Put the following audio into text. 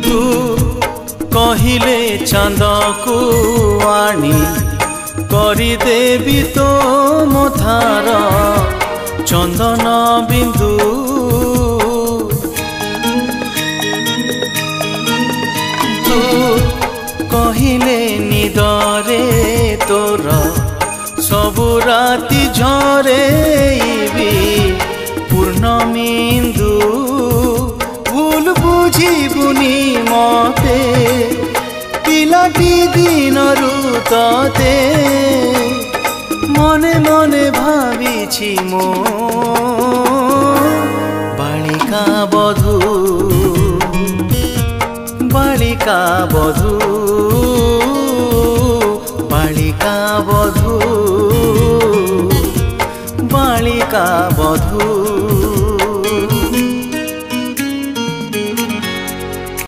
तू कहिले चांद को आनी करदेवी तो मथार चंदन बिंदु तू कहिले निदरे तोर सबु राति झरे पूर्णमिंदु भूल बुझीबुनी मते पिलाटी दिन तते मने मने भाविछि मो बालिका बधू बालिका बधू बालिका बधू बालिका बधू।